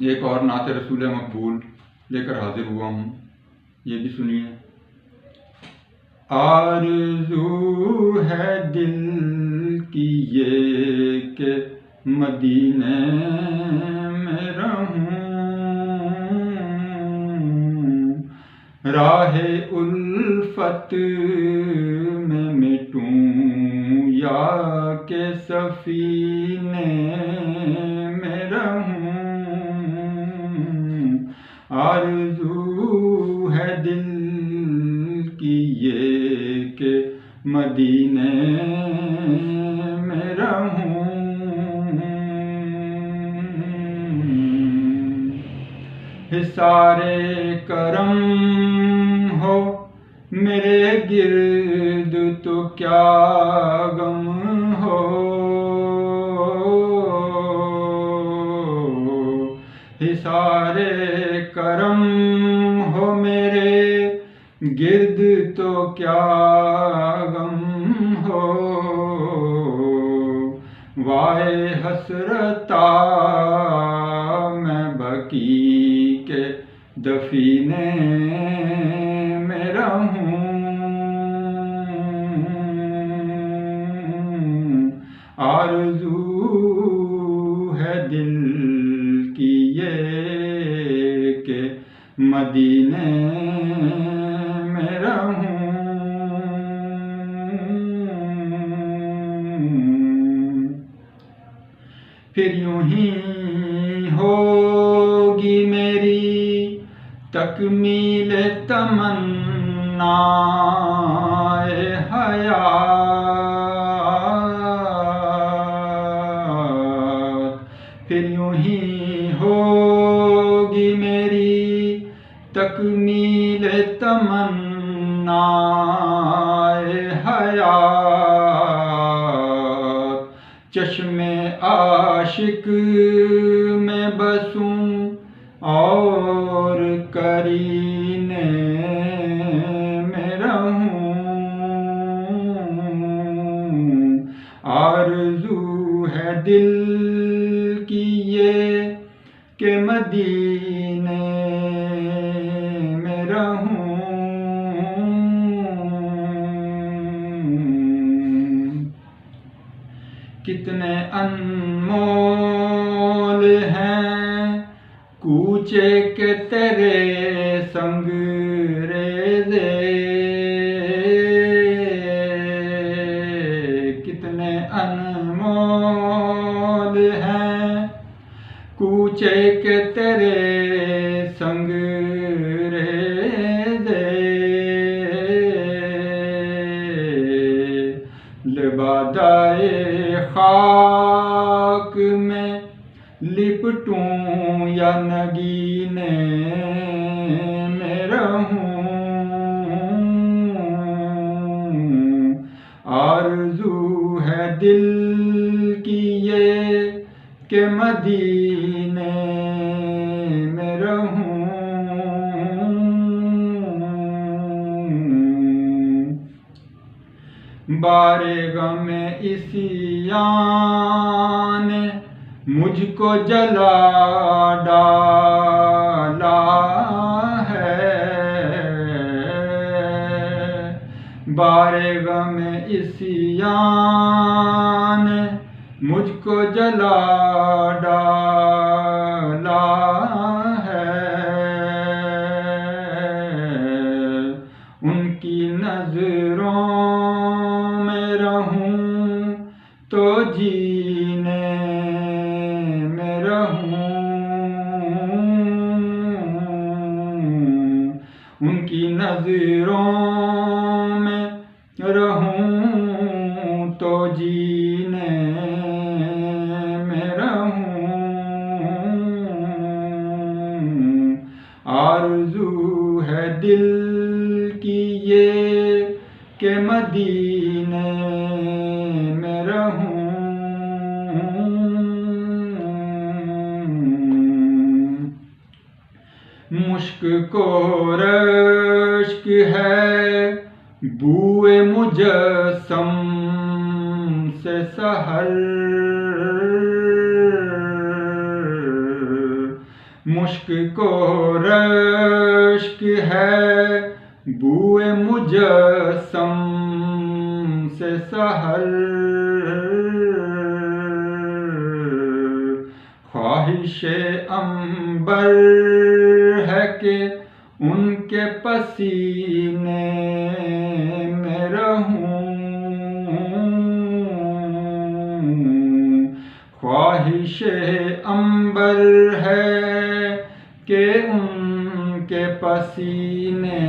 ایک اور نعت رسول مقبول لے کر حاضر ہوا ہوں، یہ بھی سنیے۔ آرزو ہے دل کی یہ کہ مدینے میں رہوں، راہ الفت میں مٹوں یا کہ سفینے میں رہوں۔ آرزو ہے دل کی یہ کہ مدینے میں رہوں، حصار کرم ہو میرے گرد تو کیا غم ہو، حصار کرم ہو میرے گرد تو کیا غم ہو، وائے حسرتا میں بقیع کے دفینے میں رہوں۔ آرزو ہے دل کی یہ کہ مدینے میں رہوں۔ پھر یوں ہی ہوگی میری تکمیل تمنا حیات، پھر یوں ہی ہوگی میری تکمیل تمنا حیات، چشم عاشق میں بسوں اور قرینے میں رہوں۔ آرزو ہے دل کی یہ کہ مدینے میں رہوں۔ کتنے انمول ہیں کوچے کے تیرے سنگ ریزے، کتنے انمول ہیں کوچے کے تیرے سنگ ریزے، لبادۂ خاک میں لپٹوں یا نگینے میں رہوں۔ آرزو ہے دل کی یہ کہ مدینے میں رہوں۔ بارے غم عصیان مجھ کو جلا ڈالا ہے، بارے غم عصیان مجھ کو جلا ڈالا ہے، ان کی نظروں میں رہوں تو جینے میں رہوں، ان کی نظروں میں رہوں تو جینے میں رہوں۔ آرزو ہے دل کی یہ کہ مدینے میں رہوں۔ مشک کو رشک ہے بوئے مجسم سے سحر، مشک کو رشک ہے بوئے مجسم سے سحر، خواہش عنبر ہے کہ ان کے پسینے میں رہوں، خواہش عنبر ہے کہ ان کے پسینے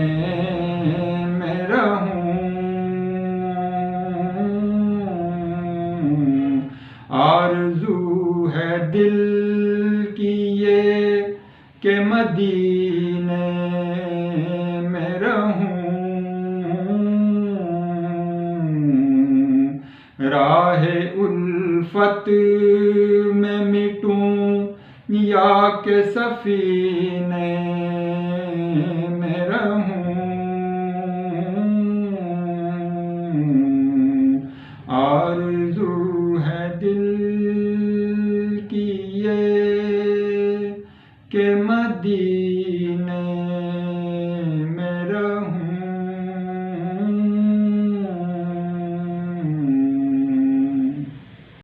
میں رہوں، آرزو ہے دل کی یہ کہ مدینے میں رہوں، راہ الفت میں مٹوں یا کہ سفینے میں رہوں، آرزو ہے دل کی یہ کہ مدینے